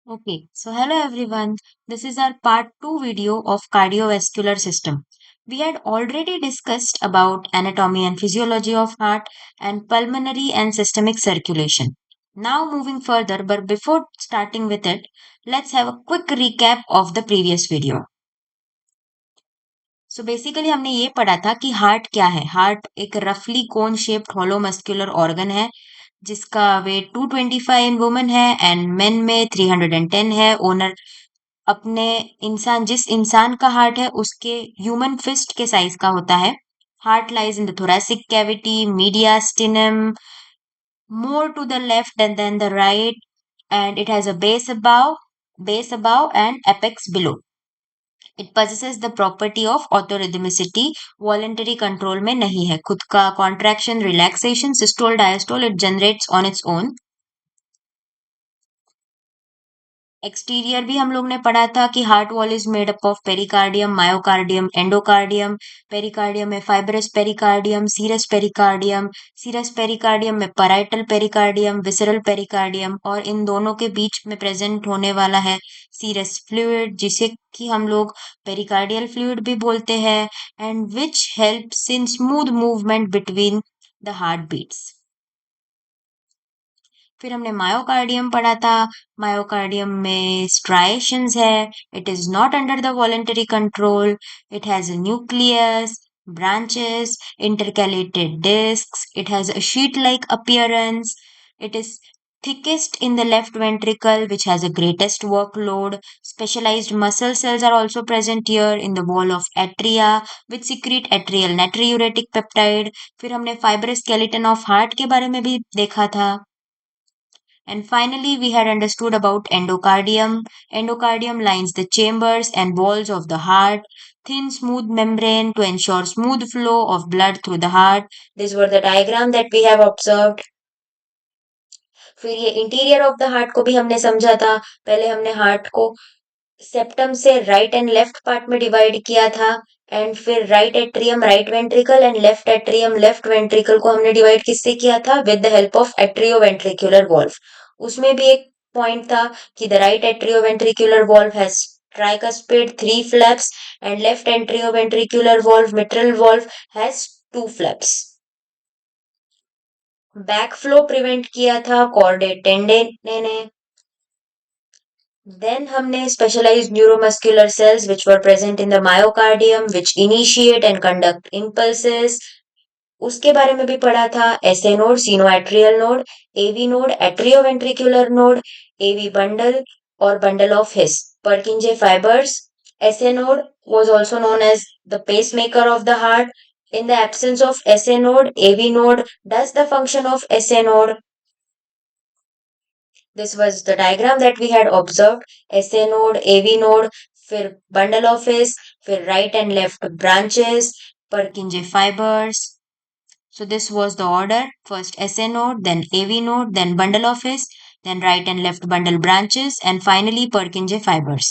Okay, so hello everyone. This is our part 2 video of cardiovascular system. We had already discussed about anatomy and physiology of heart and pulmonary and systemic circulation. Now moving further, but before starting with it, let's have a quick recap of the previous video. So basically हमने ये पढ़ा था कि heart क्या है। Heart एक रफली कोन shaped होलो muscular organ है जिसका वेट 225 इन वुमेन है एंड मेन में 310 है। ओनर अपने जिस इंसान का हार्ट है उसके ह्यूमन फिस्ट के साइज का होता है। Heart lies in the thoracic cavity, mediastinum, more to the left than the right, and it has a base above and apex below. It possesses the property of autorhythmicity, voluntary control में नहीं है। खुद का contraction, relaxation, systole, diastole, it generates on its own. Exterior भी हम लोग ने पढ़ा था कि heart wall is made up of pericardium, myocardium, endocardium. Pericardium में फाइब्रस पेरिकार्डियम, सीरस पेरिकार्डियम में पैराइटल पेरिकार्डियम, विसरल पेरिकार्डियम, और इन दोनों के बीच में प्रेजेंट होने वाला है सीरस फ्लूइड, जिसे कि हम लोग पेरिकार्डियल फ्लूइड भी बोलते हैं, and which helps in smooth movement between the heart beats. फिर हमने मायोकार्डियम पढ़ा था। मायोकार्डियम में स्ट्राइएशंस है। It is not under the voluntary control. It has a nucleus, branches, intercalated discs. It has a sheet-like appearance. It is thickest in the left ventricle, which has a greatest workload. Specialized muscle cells are also present here in the wall of atria, which secrete atrial natriuretic peptide. फिर हमने fibrous skeleton of heart के बारे में भी देखा था। And finally, we had understood about endocardium. Endocardium lines the chambers and walls of the heart, thin, smooth membrane to ensure smooth flow of blood through the heart. These were the diagram that we have observed. फिर ये interior of the heart को भी हमने समझा था। पहले हमने heart को सेप्टम से राइट एंड लेफ्ट पार्ट में डिवाइड किया था, एंड फिर right atrium right ventricle and left atrium left ventricle को हमने डिवाइड किससे किया था? With the help of atrioventricular valve. उसमें भी एक पॉइंट था कि the right atrioventricular valve has tricuspid 3 flaps and left atrioventricular valve mitral valve has 2 flaps. Back flow prevent किया था कॉर्डेट टेंडन ने। Then हमने specialized neuromuscular cells which were present in the myocardium which initiate and conduct impulses. उसके बारे में भी पढ़ा था। SA node, sinoatrial node, AV node, atrioventricular node, AV bundle or bundle of His, Purkinje fibers. SA node was also known as the pacemaker of the heart. In the absence of SA node, AV node does the function of SA node. This was the diagram that we had observed. SA node, AV node, फिर bundle of His, फिर right and left branches, Purkinje fibers. So this was the order. First SA node, then AV node, then bundle of His, then right and left bundle branches, and finally Purkinje fibers.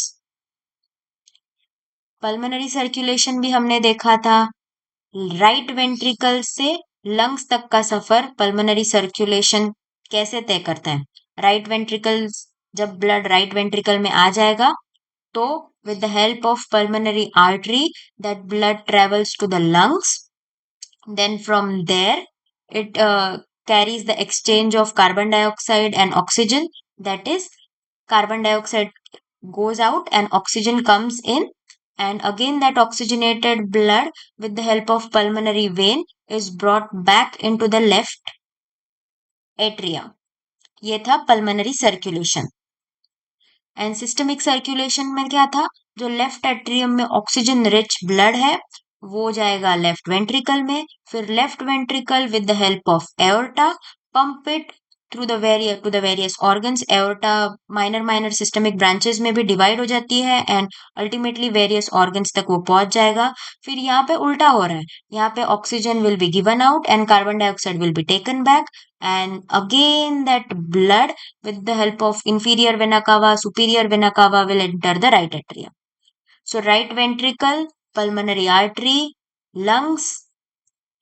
Pulmonary circulation भी हमने देखा था। Right ventricle से lungs तक का सफर pulmonary circulation कैसे तय करता है? राइट वेंट्रिकल, जब ब्लड राइट वेंट्रिकल में आ जाएगा तो with the help of pulmonary artery that blood travels to the lungs. Then from there it carries the exchange of carbon dioxide and oxygen. That is, carbon dioxide goes out and oxygen comes in, and again that oxygenated blood with the help of pulmonary vein is brought back into the left atrium. ये था pulmonary circulation. And systemic circulation में क्या था? जो left atrium में oxygen rich blood है वो जाएगा लेफ्ट वेंट्रिकल में, फिर left ventricle with the help of aorta pump it through the various organs. Aorta minor systemic branches में भी डिवाइड हो जाती है एंड अल्टीमेटली वेरियस ऑर्गन्स तक वो पहुंच जाएगा। फिर यहाँ पे उल्टा हो रहा है, यहाँ पे oxygen will be given out and carbon dioxide will be taken back, and again that blood with the help of inferior vena cava, superior vena cava will enter the right atrium. So right ventricle, pulmonary artery, lungs,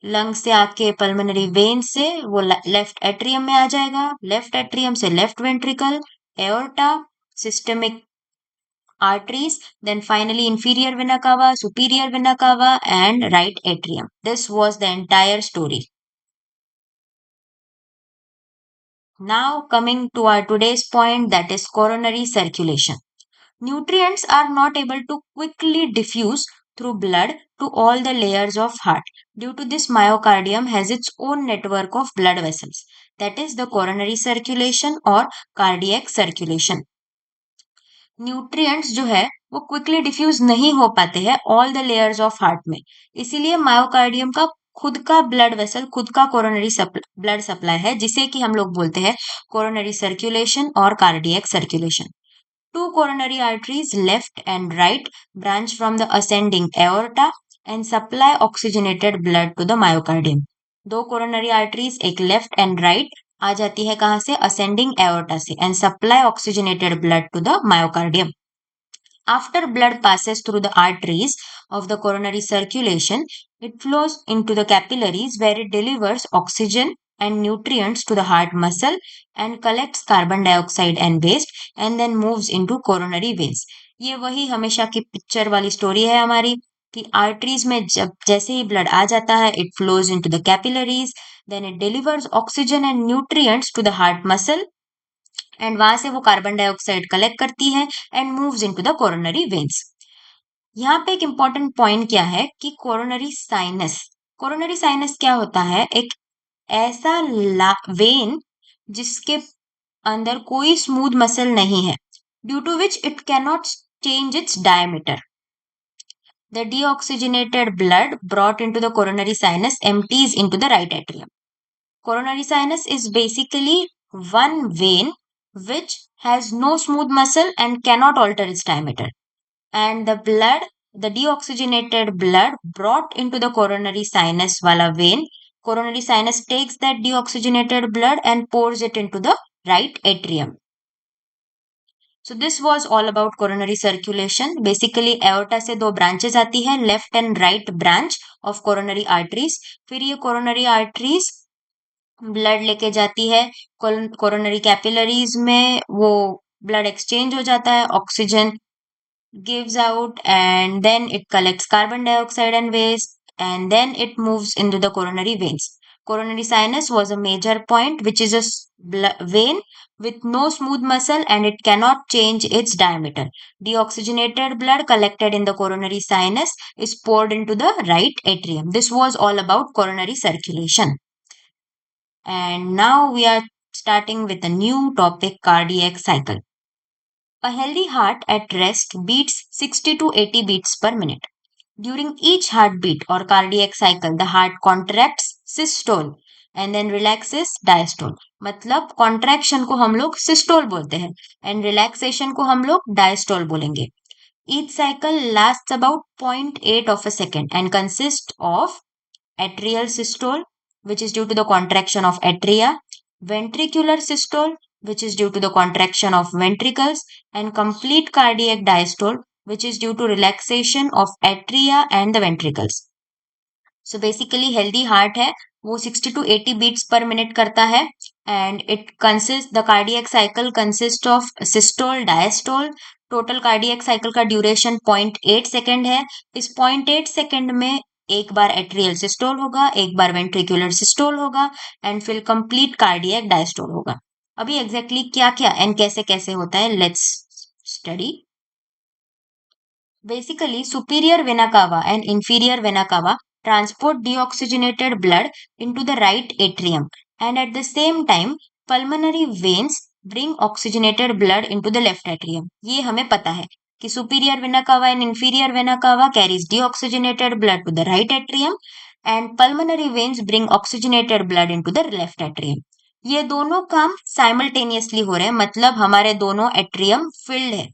lungs से आके pulmonary vein से वो left atrium में आ जाएगा, left atrium से left ventricle, aorta, systemic arteries, then finally inferior vena cava, superior vena cava, and right atrium. This was the entire story. Now coming to our today's point, that is coronary circulation. Nutrients are not able to quickly diffuse through blood to all the layers of heart. Due to this, myocardium has its own network of blood vessels, that is the coronary circulation or cardiac circulation. Nutrients जो है वो quickly diffuse नहीं हो पाते हैं all the layers of heart में, इसीलिए myocardium का खुद का ब्लड वेसल, खुद का कोरोनरी ब्लड सप्लाई है, जिसे कि हम लोग बोलते हैं कोरोनरी सर्कुलेशन और cardiac circulation. Two coronary arteries, left and right, branch from the ascending aorta and supply oxygenated blood to the myocardium. दो coronary arteries, एक left and right, आ जाती है कहाँ से? ascending aorta से, and supply oxygenated blood to the myocardium. After blood passes through the arteries of the coronary circulation, it flows into the capillaries where it delivers oxygen and nutrients to the heart muscle and collects carbon dioxide and waste and then moves into coronary veins. ये वही हमेशा की picture वाली story है हमारी कि arteries में जब जैसे ही ब्लड आ जाता है, it flows into the capillaries, then it delivers oxygen and nutrients to the heart muscle and वहां से वो कार्बन डाइऑक्साइड कलेक्ट करती है and moves into the coronary veins. यहाँ पे एक इंपॉर्टेंट पॉइंट क्या है कि कोरोनरी साइनस क्या होता है? एक ऐसा वेन जिसके अंदर कोई स्मूथ मसल नहीं है, due to which it cannot change its diameter. The deoxygenated blood brought into the coronary sinus empties into the right atrium. Coronary sinus is basically one vein which has no smooth muscle and cannot alter its diameter. And the deoxygenated blood brought into the coronary sinus wala vein, coronary sinus takes that deoxygenated blood and pours it into the right atrium. So this was all about coronary circulation. Basically aorta से दो branches आती है, left and right branch of coronary arteries. फिर ये coronary arteries blood लेके जाती है coronary capillaries में, वो ब्लड एक्सचेंज हो जाता है, oxygen gives out, and then it collects carbon dioxide and waste, and then it moves into the coronary veins. Coronary sinus was a major point, which is a vein with no smooth muscle and it cannot change its diameter. Deoxygenated blood collected in the coronary sinus is poured into the right atrium. This was all about coronary circulation. And now we are starting with a new topic, cardiac cycle. A healthy heart at rest beats 60 to 80 beats per minute. During each heartbeat or cardiac cycle, the heart contracts systole and then relaxes diastole. मतलब contraction को हम लोग systole बोलते हैं and relaxation को हम लोग diastole बोलेंगे. Each cycle lasts about 0.8 of a second and consists of atrial systole, which is due to the contraction of atria, ventricular systole, which is due to the contraction of ventricles, and complete cardiac diastole, which is due to relaxation of atria and the ventricles. So basically healthy heart है वो 60 to 80 beats per minute करता है and it consists, the cardiac cycle consists of systole, diastole. Total cardiac cycle का duration 0.8 second है. इस 0.8 second में एक बार atrial systole होगा, एक बार वेंट्रिकुलर सिस्टोल होगा एंड फिर कंप्लीट कार्डियक डायस्टोल होगा. अभी एग्जैक्टली क्या क्या एंड कैसे कैसे होता है, let's study. Basically superior vena cava and inferior vena cava transport deoxygenated blood into the right atrium, and at the same time pulmonary veins bring oxygenated blood into the left atrium. ये हमें पता है कि superior vena cava and inferior vena cava carries deoxygenated blood to the right atrium and pulmonary veins bring oxygenated blood into the left atrium. ये दोनों काम simultaneously हो रहे हैं, मतलब हमारे दोनों atrium filled है.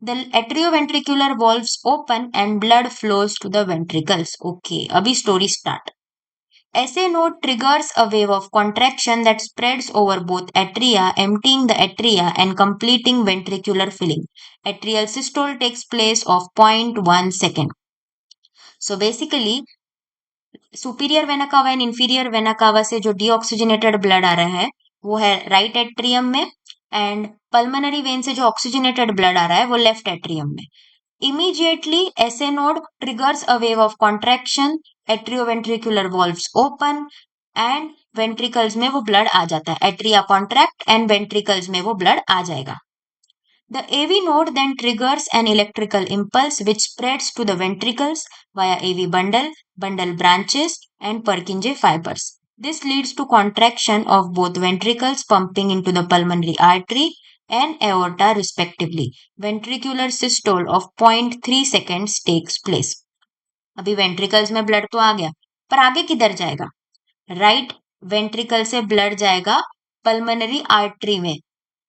The atrioventricular valves open and blood flows to the ventricles. Okay, abhi story start. SA node triggers a wave of contraction that spreads over both atria, emptying the atria and completing ventricular filling. Atrial systole takes place of 0.1 second. So basically, superior vena cava and inferior vena cava से जो deoxygenated blood आ रहा है वो है right atrium में and pulmonary vein से जो oxygenated blood आ रहा है वो लेफ्ट एट्रियम में। Immediately SA node triggers a wave of contraction, atrioventricular valves open and ventricles में वो ब्लड आ जाता है। एट्रिया कॉन्ट्रैक्ट एंड वेंट्रिकल्स में वो ब्लड आ जाएगा। The AV node then triggers an electrical impulse which spreads to the ventricles via AV bundle, bundle branches, and Purkinje fibers. This leads to contraction of both ventricles pumping into the pulmonary artery and aorta respectively. Ventricular systole of 0.3 seconds takes place. अभी ventricles में blood तो आ गया, पर आगे किधर जाएगा? Right ventricle से ब्लड जाएगा पल्मोनरी आर्टरी में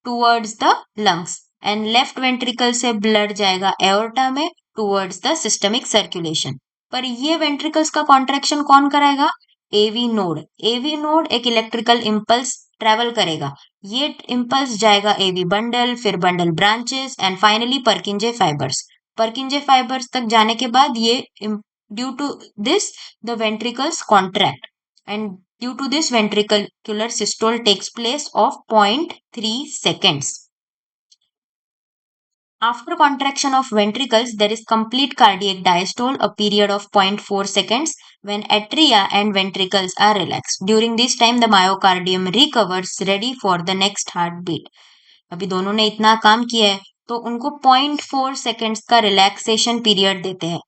towards the lungs and left ventricle से ब्लड जाएगा एओर्टा में टूवर्ड्स द सिस्टमिक सर्कुलेशन। पर ये वेंट्रिकल्स का कॉन्ट्रैक्शन कौन कराएगा? AV node. एवी नोड एक इलेक्ट्रिकल इम्पल्स ट्रेवल करेगा। ये इम्पल्स जाएगा एवी बंडल, फिर bundle branches and finally Purkinje fibres. Purkinje fibres तक जाने के बाद ये due to this the ventricles contract and due to this ventricular systole takes place of 0.3 seconds. After contraction of ventricles, there is complete cardiac diastole, a period of 0.4 seconds when atria and ventricles are relaxed. During this time, the myocardium recovers ready for the next heartbeat. अभी दोनों ने इतना काम किया है तो उनको 0.4 seconds का रिलैक्सेशन पीरियड देते हैं।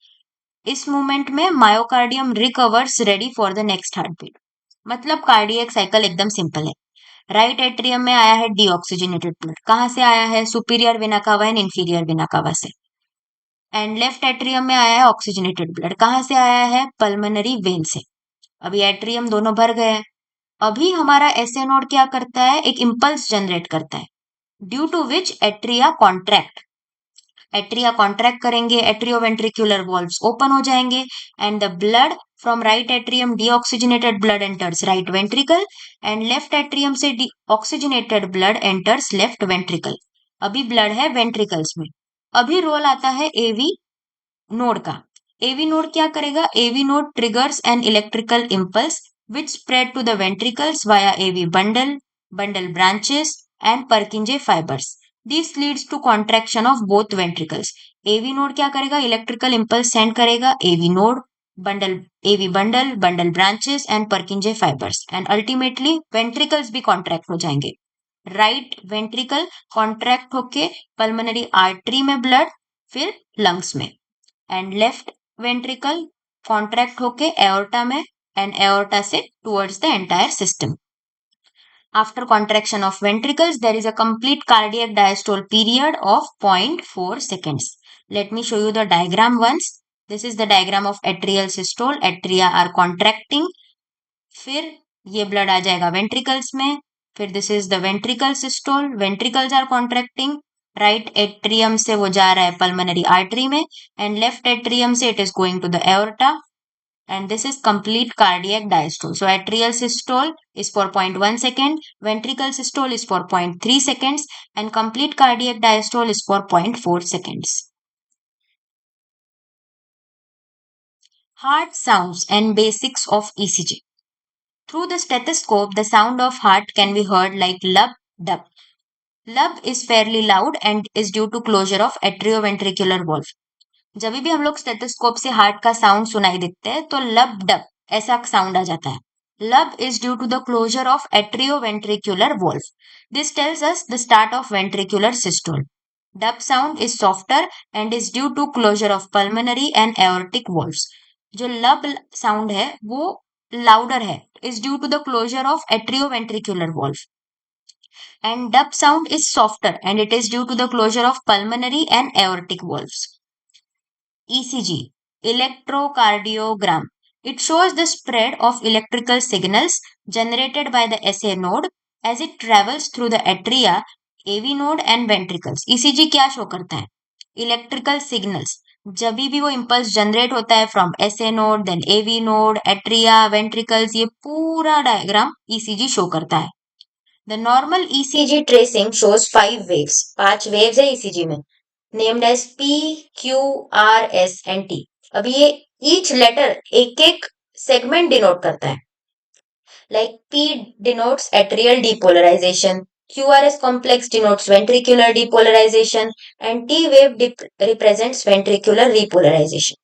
इस मोमेंट में myocardium recovers ready for the next heartbeat. मतलब कार्डियक साइकिल एकदम सिंपल है। राइट एट्रियम में आया है डीऑक्सीजनेटेड ब्लड, कहाँ से आया है? Superior vena cava and inferior vena cava से। एंड लेफ्ट एट्रियम में आया है ऑक्सीजनेटेड ब्लड, कहाँ से आया है? पल्मोनरी वेन से। अभी एट्रियम दोनों भर गए हैं। अभी हमारा एसए नोड क्या करता है? एक इम्पल्स जनरेट करता है due to which atria contract. Atria contract करेंगे, एट्रियोवेंट्रिकुलर वॉल्व्स ओपन हो जाएंगे and the blood from right atrium deoxygenated blood enters right ventricle and left atrium से deoxygenated blood enters left ventricle. अभी blood है ventricles में। अभी role आता है एवी नोड का। एवी नोड क्या करेगा? AV node triggers an electrical impulse which spread to the ventricles via AV bundle, bundle branches and Purkinje fibers. This leads to contraction of both ventricles. AV node क्या करेगा? Electrical impulse send करेगा AV node, bundle, AV bundle, bundle branches and Purkinje fibers and ultimately ventricles भी contract हो जाएंगे। Right ventricle contract होके pulmonary artery में blood, फिर lungs में एंड लेफ्ट वेंट्रिकल कॉन्ट्रैक्ट होके एओर्टा में and aorta se towards the entire system. After contraction of ventricles, there is a complete cardiac diastole period of 0.4 seconds. Let me show you the diagram once. This is the diagram of atrial systole. Atria are contracting. फिर ये blood आ जाएगा ventricles में. फिर this is the ventricle systole. Ventricles are contracting. Right atrium से वो जा रहा है pulmonary artery में and left atrium से it is going to the aorta. And this is complete cardiac diastole. So atrial systole is for 0.1 second, ventricle systole is for 0.3 seconds, and complete cardiac diastole is for 0.4 seconds. Heart sounds and basics of ECG. Through the stethoscope, the sound of heart can be heard like lub, dub. Lub is fairly loud and is due to closure of atrioventricular valve. जब भी हम लोग stethoscope से heart का sound सुनाई देते हैं तो लब डब ऐसा साउंड आ जाता है। Lub is due to the closure of atrioventricular valve. This tells us the start of ventricular systole. Dub sound is softer and is due to closure of pulmonary and aortic valves. जो lub sound है वो louder है, is due to the closure of atrioventricular valve and dub sound is softer and it is due to the closure of pulmonary and aortic valves. ECG, electrocardiogram. It shows the spread of electrical signals generated by the SA node as it travels through the atria, AV node and ventricles. ECG क्या show करता है? Electrical signals. जब भी वो impulse generate होता है from SA node, then AV node, atria, ventricles, ये पूरा डायग्राम ECG शो करता है। The normal ECG tracing shows 5 waves. 5 waves है ECG में, named as P, Q, R, S and T. अभी ये each letter एक एक segment denote करता है. Like P denotes atrial depolarization, QRS complex denotes ventricular depolarization and T wave represents ventricular repolarization.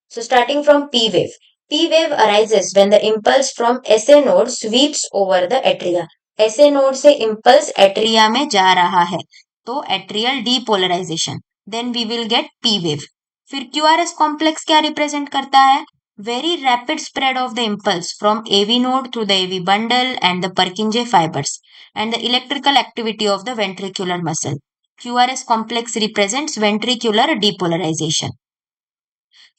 So starting from P wave. P wave arises when the impulse from SA node sweeps over the atria. SA node से impulse atria में जा रहा है, तो atrial depolarization. Then we will get P wave. फिर QRS complex क्या represent करता है? Very rapid spread of the impulse from AV node through the AV bundle and the Purkinje fibers and the electrical activity of the ventricular muscle. QRS complex represents ventricular depolarization.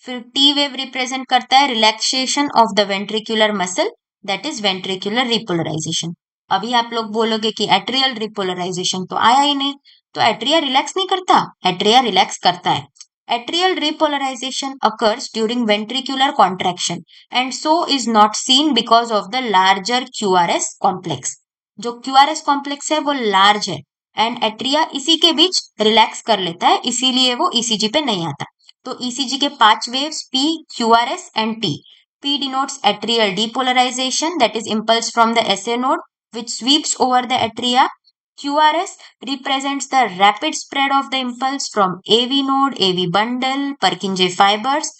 फिर T wave represent करता है relaxation of the ventricular muscle, that is ventricular repolarisation. अभी आप लोग बोलोगे कि atrial repolarisation तो आया ही नहीं, तो एट्रिया रिलैक्स नहीं करता, एट्रिया रिलैक्स करता है. Atrial repolarization occurs during ventricular contraction and so is not seen because of the larger QRS complex. जो QRS complex है वो large है and atria इसी के बीच रिलैक्स कर लेता है, इसीलिए वो ECG पे नहीं आता. तो ECG के 5 waves P, QRS and T. P denotes atrial depolarization, that is impulse from the SA node which sweeps over the atria. QRS represents the rapid spread of the impulse from AV node, AV bundle, Purkinje fibers,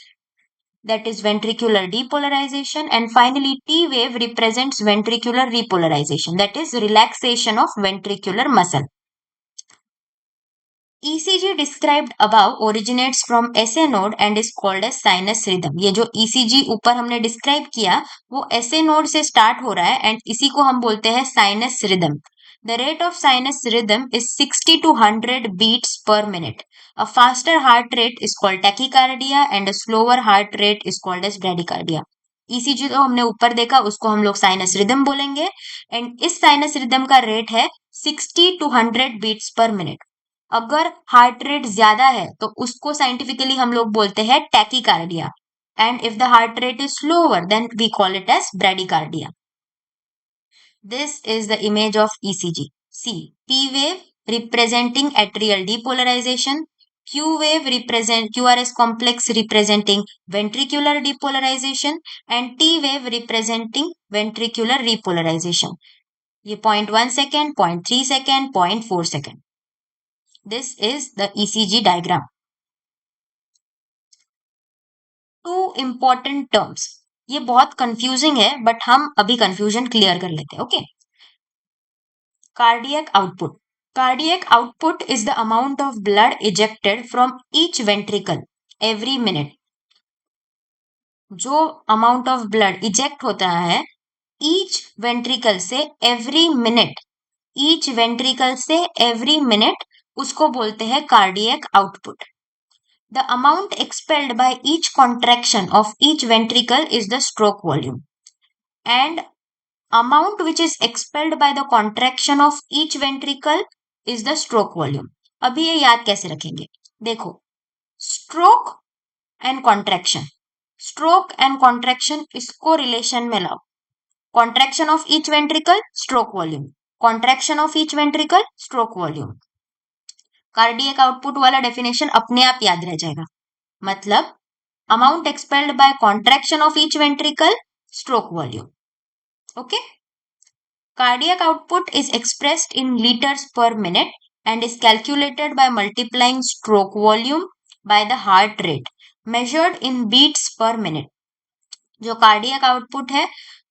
that is ventricular depolarization. And finally, T wave represents ventricular repolarization, that is relaxation of ventricular muscle. ECG described above originates from SA node and is called as sinus rhythm. ये जो ECG ऊपर हमने describe किया वो SA node से start हो रहा है एंड इसी को हम बोलते हैं sinus rhythm. The rate of sinus rhythm is 60 to 100 beats per minute. A faster heart rate is called tachycardia and a slower heart rate is called as bradycardia. ECG तो हमने ऊपर देखा, उसको हम लोग साइनस रिदम बोलेंगे and इस sinus rhythm का रेट है 60 to 100 beats per minute. अगर हार्ट रेट ज्यादा है तो उसको साइंटिफिकली हम लोग बोलते हैं tachycardia and if the heart rate is slower than we call it as bradycardia. This is the image of ECG. See, P wave representing atrial depolarization, Q wave represent QRS complex representing ventricular depolarization and T wave representing ventricular repolarization. ये 0.1 second, 0.3 second, 0.4 second. This is the ECG diagram. Two important terms. ये बहुत confusing है but हम अभी confusion clear कर लेते हैं. Okay. Cardiac output. Cardiac output is the amount of blood ejected from each ventricle every minute. जो amount of blood eject होता है ईच वेंट्रिकल से एवरी मिनट, ईच वेंट्रिकल से एवरी मिनट, उसको बोलते हैं cardiac output. The amount expelled by each contraction of each ventricle is the stroke volume. And amount which is expelled by the contraction of each ventricle is the stroke volume. अभी ये याद कैसे रखेंगे? देखो, stroke and contraction. Stroke and contraction इसको relation में लाओ. Contraction of each ventricle, stroke volume. Contraction of each ventricle, stroke volume. Cardiac output वाला डेफिनेशन अपने आप याद रह जाएगा. मतलब amount expelled by contraction of each ventricle, stroke volume. Okay. Cardiac output is expressed in liters per minute and is calculated by multiplying stroke volume by the heart rate measured in beats per minute. जो cardiac output है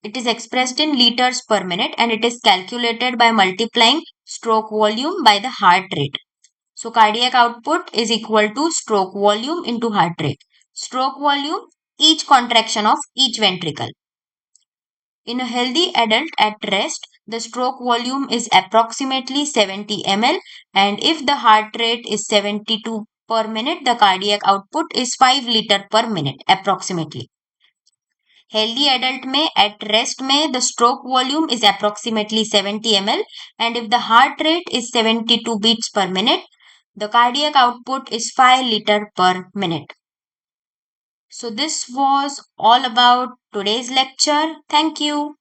it is expressed in liters per minute and it is calculated by multiplying stroke volume by the heart rate. So cardiac output is equal to stroke volume into heart rate. Stroke volume, each contraction of each ventricle. In a healthy adult at rest, the stroke volume is approximately 70 ml and if the heart rate is 72 per minute, the cardiac output is 5 liter per minute approximately. Healthy adult में at rest में the stroke volume is approximately 70 ml and if the heart rate is 72 beats per minute, the cardiac output is 5 liter per minute. So this was all about today's lecture. Thank you.